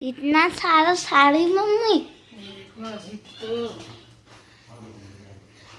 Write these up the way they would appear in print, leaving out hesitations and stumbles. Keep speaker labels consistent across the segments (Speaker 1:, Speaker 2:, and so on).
Speaker 1: इतना सारा साड़ी मम्मी।
Speaker 2: अभी तो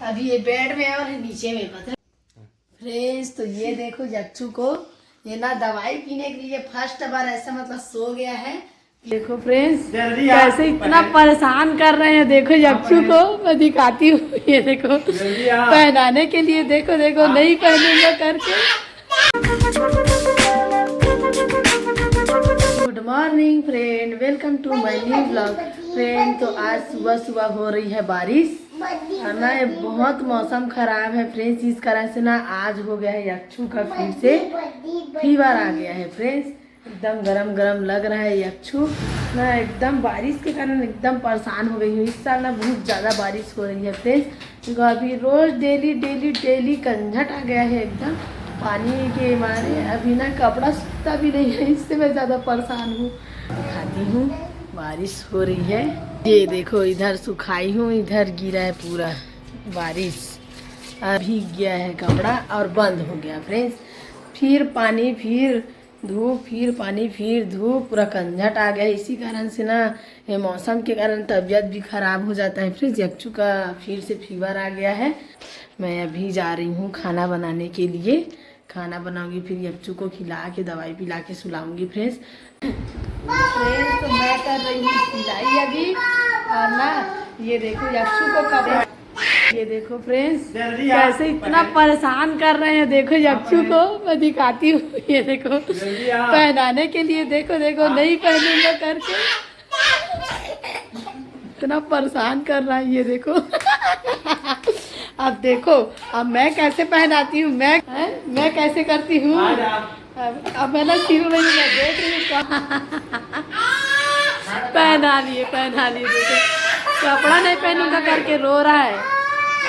Speaker 2: अभी ये बेड में है और नीचे में पता फ्रेंड्स। तो ये देखो जच्चू को ये ना दवाई पीने के लिए फर्स्ट बार ऐसा मतलब सो गया है। देखो फ्रेंड्स कैसे इतना परेशान कर रहे हैं। देखो जच्चू को मैं दिखाती हूँ। ये देखो पहनाने के लिए देखो देखो नहीं पहनूंगा करके। Good morning friend, welcome to my new blog. Friend तो आज सुबह सुबह हो रही है बारिश और ना ये बहुत मौसम खराब है फ्रेंड्स। इस कारण से ना आज हो गया है यक्षु का फिर से फीवर आ गया है फ्रेंड्स। एकदम गरम गरम लग रहा है यक्षु ना। एकदम बारिश के कारण एकदम परेशान हो गई हूँ। इस साल ना बहुत ज़्यादा बारिश हो रही है फ्रेंड्स। क्योंकि अभी रोज़ डेली डेली डेली कंझट आ गया है एकदम पानी के मारे। अभी ना कपड़ा सूखता भी नहीं है, इससे मैं ज़्यादा परेशान हूँ। दिखाती हूँ बारिश हो रही है। ये देखो इधर सुखाई हूँ, इधर गिरा है पूरा बारिश। अभी गया है कपड़ा और बंद हो गया फ्रेंड्स। फिर पानी फिर धूप फिर पानी फिर धूप, पूरा कंझट आ गया। इसी कारण से ना ये मौसम के कारण तबीयत भी ख़राब हो जाता है फ्रेंड्स। यक्षु का फिर से फीवर आ गया है। मैं अभी जा रही हूँ खाना बनाने के लिए। खाना बनाऊंगी फिर यक्षु को खिला के दवाई पिला के सुलाऊंगी फ्रेंड्स। तो मैं कर रही हूँ सिलाई अभी और ना ये देखो यक्षु को कपड़ा, ये देखो फ्रेंड्स कैसे इतना परेशान कर रहे हैं। देखो यक्षु को मैं दिखाती हूँ। ये देखो पहनाने के लिए देखो देखो नहीं पहनूंगा करके इतना परेशान कर रहा है। ये देखो अब देखो अब मैं कैसे पहनाती हूँ। मैं कैसे करती हूँ। अब मैं ना सिल रही हूँ, मैं देख रही हूँ। पहना लिए देखो कपड़ा नहीं पहनूंगा करके रो रहा है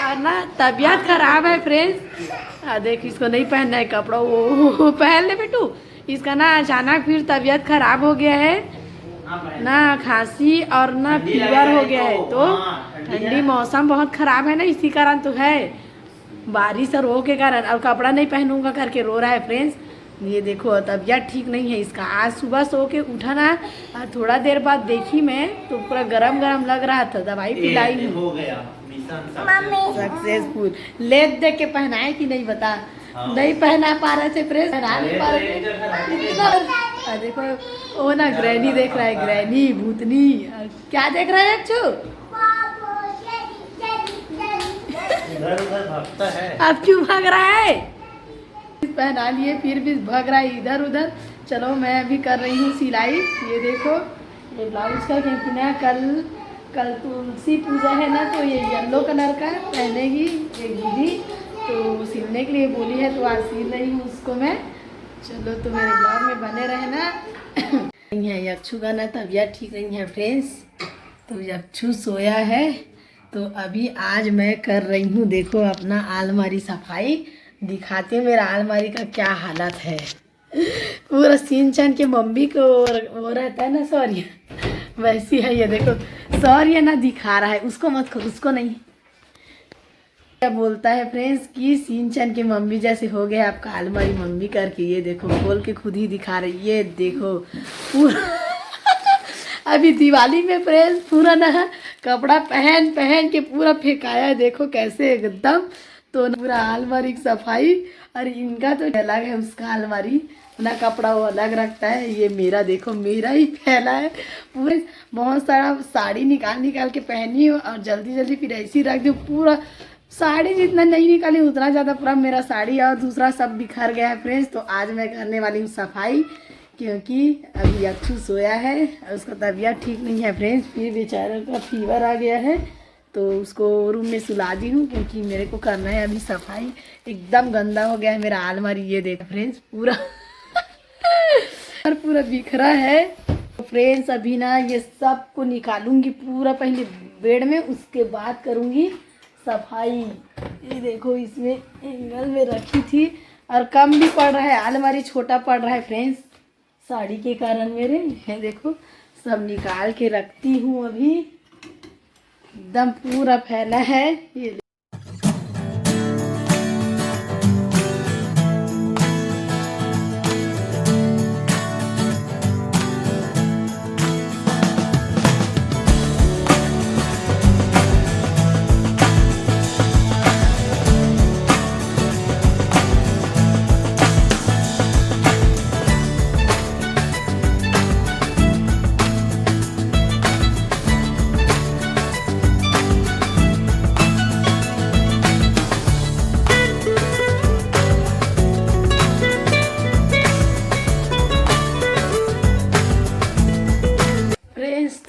Speaker 2: और ना तबीयत खराब है फ्रेंड्स। देख इसको नहीं पहनना है कपड़ा। वो पहन ले बेटू। इसका ना अचानक फिर तबीयत खराब हो गया है ना, खांसी और ना फीवर हो गया है। तो ठंडी मौसम बहुत ख़राब है ना, इसी कारण तो है बारिश और वो के कारण। और कपड़ा नहीं पहनूंगा करके रो रहा है फ्रेंड्स। ये देखो तबीयत ठीक नहीं है इसका। आज सुबह सो के उठा ना और थोड़ा देर बाद देखी मैं तो पूरा गरम गरम लग रहा था। दवाई पिलाई हो गया सक्सेसफुल। लेट देख के पहनाए कि नहीं बता। नहीं पहना पा रहे थे फ्रेंड्स, पहना नहीं पा रहे थे। देखो वो ना ग्रैनी देख रहा है, ग्रैनी भूतनी। क्या देख रहा है अच्छू। भागता है। अब क्यों भाग रहा है। पहना लिए फिर भी भाग रहा है इधर उधर। चलो मैं अभी कर रही हूँ सिलाई। ये देखो ये ब्लाउज का क्योंकि ना कल तुलसी पूजा है ना, तो ये येलो कलर का पहनेगी एक दीदी, तो सिलने के लिए बोली है तो आज सिल रही हूँ उसको मैं। चलो तो मेरे ब्लॉग में बने रहना। यक्षु का ना तबीयत ठीक नहीं है फ्रेंड्स। तो यक्षु सोया है तो अभी आज मैं कर रही हूँ देखो अपना अलमारी सफाई। दिखाती हूँ मेरा अलमारी का क्या हालत है। पूरा सीन चैन के मम्मी को वो रहता है ना सॉरी, वैसी है। ये देखो सॉरी ना दिखा रहा है, उसको मत खोल, उसको नहीं। क्या बोलता है फ्रेंड्स कि सीन चैन के मम्मी जैसे हो गया आपका अलमारी मम्मी करके। ये देखो खोल के खुद ही दिखा रही। ये देखो पूरा अभी दिवाली में फ्रेंड्स पूरा ना कपड़ा पहन पहन के पूरा फेंकाया है। देखो कैसे एकदम। तो पूरा अलमारी की सफाई। और इनका तो अलग है, उसका अलमारी ना कपड़ा वो अलग रखता है। ये मेरा देखो मेरा ही फैला है पूरे। बहुत सारा साड़ी निकाल के पहनी हो और जल्दी जल्दी फिर ऐसी रख दो। पूरा साड़ी जितना नहीं निकाली उतना ज़्यादा पूरा मेरा साड़ी और दूसरा सब बिखर गया है फ्रेंड्स। तो आज मैं करने वाली हूँ सफाई क्योंकि अभी यक्षु सोया है और उसका तबीयत ठीक नहीं है फ्रेंड्स। फिर बेचारे का फीवर आ गया है तो उसको रूम में सुला दी हूँ क्योंकि मेरे को करना है अभी सफाई। एकदम गंदा हो गया है मेरा अलमारी। ये देखो फ्रेंड्स पूरा और पूरा बिखरा है। तो फ्रेंड्स अभी ना ये सब को निकालूंगी पूरा पहले बेड में, उसके बाद करूँगी सफाई। ये देखो इसमें एंगल में रखी थी और कम भी पड़ रहा है, अलमारी छोटा पड़ रहा है फ्रेंड्स साड़ी के कारण मेरे। ये देखो सब निकाल के रखती हूँ अभी। एकदम पूरा फैला है। ये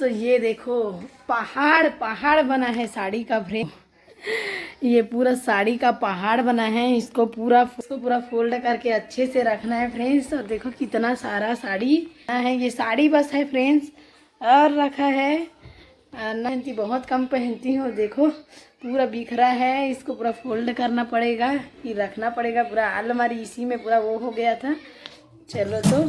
Speaker 2: तो ये देखो पहाड़ पहाड़ बना है साड़ी का फ्रेम। ये पूरा साड़ी का पहाड़ बना है। इसको पूरा फोल्ड करके अच्छे से रखना है फ्रेंड्स। और देखो कितना सारा साड़ी है। ये साड़ी बस है फ्रेंड्स और रखा है। नैन्ती बहुत कम पहनती हूँ। देखो पूरा बिखरा है। इसको पूरा फोल्ड करना पड़ेगा, फिर रखना पड़ेगा। पूरा अलमारी इसी में पूरा वो हो गया था। चलो तो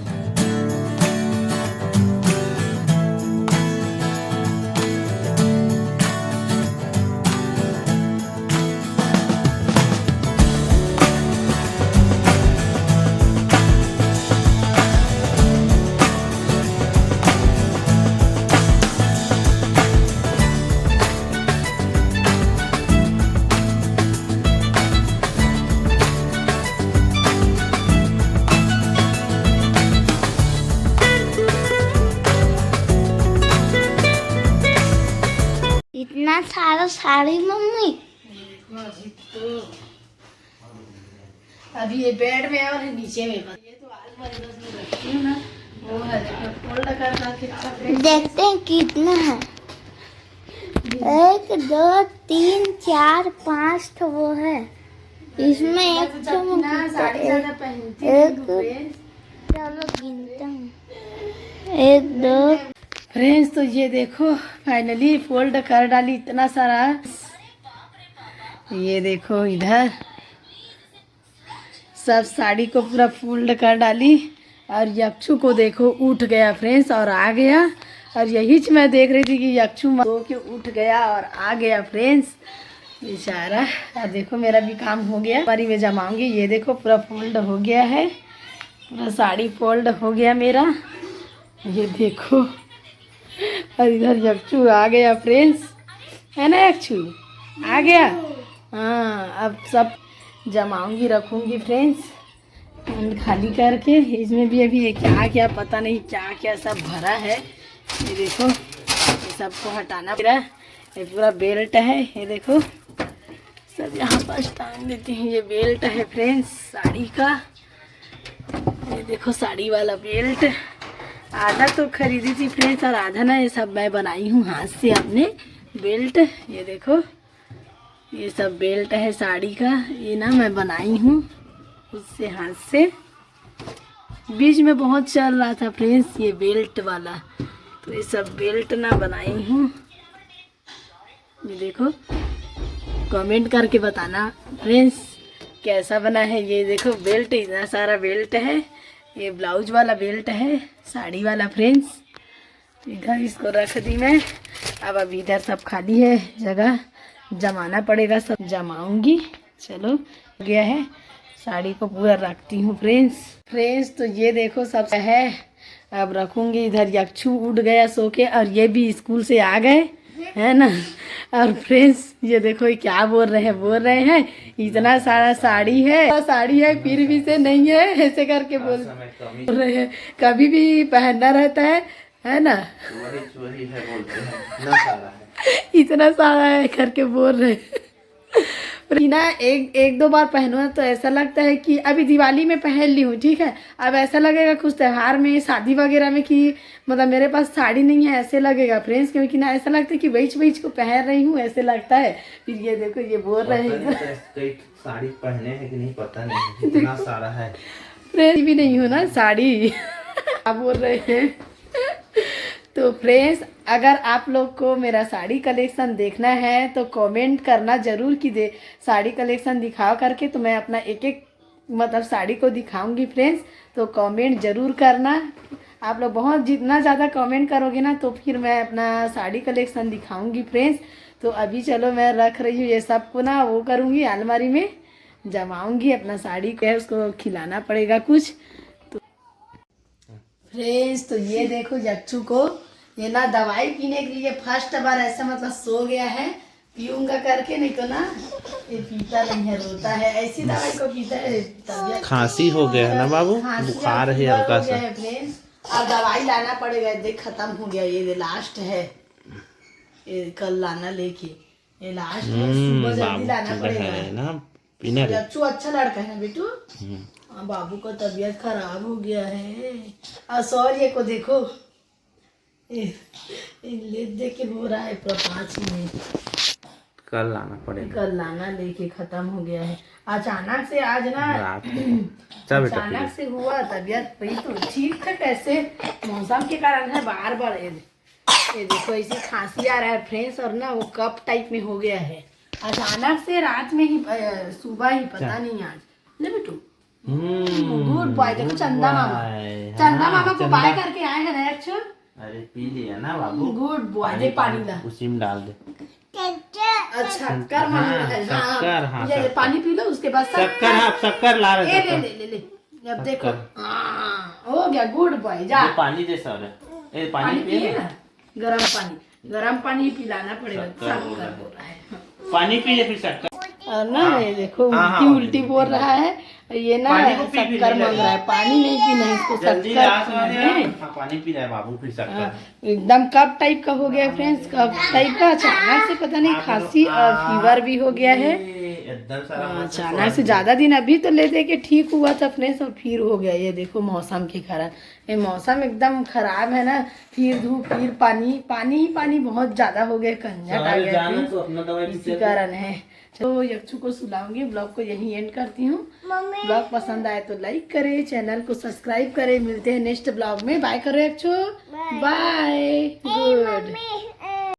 Speaker 1: इतना सारा साड़ी मम्मी।
Speaker 2: अभी ये बेड में और नीचे में बस। ये तो अलमारी बस में रखती हूँ ना, वो है फोल्ड कर
Speaker 1: देखते हैं कितना है। 1 2 3 4 5 तो वो है। इसमें एक
Speaker 2: साड़ी ज्यादा पहनती
Speaker 1: चलो गिनता हूँ। 1 2
Speaker 2: फ्रेंड्स तो ये देखो फाइनली फोल्ड कर डाली इतना सारा। ये देखो इधर सब साड़ी को पूरा फोल्ड कर डाली। और यक्षु को देखो उठ गया फ्रेंड्स और आ गया। और यही मैं देख रही थी कि यक्षु सो के उठ गया और आ गया फ्रेंड्स बेचारा। और देखो मेरा भी काम हो गया। बारी में जमाऊंगी। ये देखो पूरा फोल्ड हो गया है। पूरा साड़ी फोल्ड हो गया मेरा। ये देखो और इधर यक्षु आ गया फ्रेंड्स, है ना यक्षु आ गया। हाँ अब सब जमाऊंगी रखूंगी फ्रेंड्स खाली करके। इसमें भी अभी क्या क्या पता नहीं क्या क्या सब भरा है। ये देखो ये सबको हटाना पड़ा। ये पूरा बेल्ट है। ये देखो सब यहाँ पर टांग देते हैं। ये बेल्ट है फ्रेंड्स साड़ी का। ये देखो साड़ी वाला बेल्ट। आधा तो खरीदी थी फ्रेंड्स और आधा ना ये सब मैं बनाई हूँ हाथ से अपने बेल्ट। ये देखो ये सब बेल्ट है साड़ी का। ये ना मैं बनाई हूँ उससे हाथ से। बीच में बहुत चल रहा था फ्रेंड्स ये बेल्ट वाला, तो ये सब बेल्ट ना बनाई हूँ। ये देखो कमेंट करके बताना फ्रेंड्स कैसा बना है। ये देखो बेल्ट इतना सारा बेल्ट है। ये ब्लाउज वाला बेल्ट है साड़ी वाला फ्रेंड्स। इधर इसको रख दी मैं। अब इधर सब खाली है जगह, जमाना पड़ेगा। सब जमाऊंगी। चलो हो गया है। साड़ी को पूरा रखती हूँ फ्रेंड्स तो ये देखो सब है। अब रखूंगी। इधर यक्षु उठ गया सो के और ये भी स्कूल से आ गए है ना। और फ्रेंड्स ये देखो ये क्या बोल रहे हैं इतना सारा साड़ी है फिर भी से नहीं है ऐसे करके बोल रहे हैं। कभी भी पहनना रहता है ना।
Speaker 3: वही है बोलते हैं ना सारा है।
Speaker 2: इतना सारा है करके बोल रहे हैं। ना एक दो बार पहनो तो ऐसा लगता है कि अभी दिवाली में पहन ली हूँ ठीक है। अब ऐसा लगेगा कुछ त्यौहार में शादी वगैरह में कि मतलब मेरे पास साड़ी नहीं है ऐसे लगेगा फ्रेंड्स। क्योंकि ना ऐसा लगता है कि बीच को पहन रही हूँ ऐसे लगता है। फिर ये देखो ये बोल रहे हैं
Speaker 3: कई साड़ी पहने हैं कि नहीं पता नहीं इतना सारा है।
Speaker 2: फ्रेंड्स भी नहीं हूँ ना साड़ी आप बोल रहे हैं। तो फ्रेंड्स अगर आप लोग को मेरा साड़ी कलेक्शन देखना है तो कमेंट करना ज़रूर कि दे साड़ी कलेक्शन दिखाओ करके। तो मैं अपना एक एक मतलब साड़ी को दिखाऊंगी फ्रेंड्स। तो कमेंट ज़रूर करना। आप लोग बहुत जितना ज़्यादा कमेंट करोगे ना तो फिर मैं अपना साड़ी कलेक्शन दिखाऊंगी फ्रेंड्स। तो अभी चलो मैं रख रही हूँ ये सब को ना वो करूँगी अलमारी में जमाऊँगी। अपना साड़ी को है उसको खिलाना पड़ेगा कुछ। फ्रेंड्स तो ये देखो यक्षु को ये ना दवाई पीने के लिए फर्स्ट बार ऐसा मतलब सो गया है। पीऊंगा करके नहीं तो ना ये पीता नहीं है रोता है। ऐसी दवाई को पीता है। तबीयत
Speaker 3: खांसी हो गया है ना बाबू, बुखार है हल्का सा।
Speaker 2: फ्रेंड्स अब दवाई लाना पड़ेगा। देख खत्म हो गया ये लास्ट है। ये कल लाना लेके ये लास्ट है। सुबह जल्दी लाना पड़ेगा। यक्षु अच्छा लड़का है ना बेटू। बाबू का तबीयत खराब हो गया है। और सौर्य को देखो ले दे के हो रहा है पूरा 5 मिनट।
Speaker 3: कल लाना पड़ेगा
Speaker 2: कल लाना लेके खत्म हो गया है। अचानक से आज ना
Speaker 3: रात को। चल बेटा
Speaker 2: अचानक से हुआ तबीयत वही तो ठीक था, कैसे मौसम के कारण है बार बार ये देखो ऐसी खांसी आ रहा है फ्रेंड्स, और ना वो कप टाइप में हो गया है अचानक से रात में ही सुबह ही पता नहीं आज। ले बेटू गुड बॉय। देखो चंदा मामा को बाय करके आए हैं ना एक्चुअल।
Speaker 3: अरे पी लिया ना बाबू।
Speaker 2: Good boy. दे पानी ला।
Speaker 3: उसी में डाल दे।
Speaker 2: अच्छा कर
Speaker 3: शक्कर, हाँ,
Speaker 2: ये
Speaker 3: शक्कर।
Speaker 2: पानी पी लो उसके बाद
Speaker 3: शक्कर, हाँ शक्कर ला रहे
Speaker 2: ले ले ले ले। अब देखो हो गया। Good boy. जा
Speaker 3: पानी दे सर। ए पानी पिए ना।
Speaker 2: गरम पानी पिलाना पड़ेगा। शक्कर बोल रहा है।
Speaker 3: पानी पी ले फिर शक्कर।
Speaker 2: और ना ये देखो
Speaker 3: हाँ,
Speaker 2: उल्टी बोल रहा है। ये ना
Speaker 3: पानी को पी भी
Speaker 2: शक्कर
Speaker 3: नहीं
Speaker 2: मांग रहा है। पानी नहीं पीना है इसको,
Speaker 3: जल्दी
Speaker 2: शक्कर
Speaker 3: लाश
Speaker 2: पीना
Speaker 3: वाले
Speaker 2: है।
Speaker 3: हाँ, पानी पी रहा है बाबू फिर शक्कर।
Speaker 2: एकदम कप टाइप का हो गया फ्रेंड्स, कप टाइप का। अचानक से पता नहीं खांसी और फीवर भी हो गया है
Speaker 3: एकदम सारा
Speaker 2: अचानक से। ज्यादा दिन अभी तो ले दे के ठीक हुआ था फ्रेंड्स, और फिर हो गया। ये देखो मौसम के कारण, ये मौसम एकदम खराब है ना, फिर धूप फिर पानी, पानी ही पानी बहुत ज्यादा हो गया, कंजट आ गया friends, इसी कारण है। तो यक्षु को सुलाऊंगी। ब्लॉग को यहीं एंड करती हूँ। ब्लॉग पसंद आए तो लाइक करें, चैनल को सब्सक्राइब करें। मिलते हैं नेक्स्ट ब्लॉग में। बाय करो यक्षु। बाय। गुड।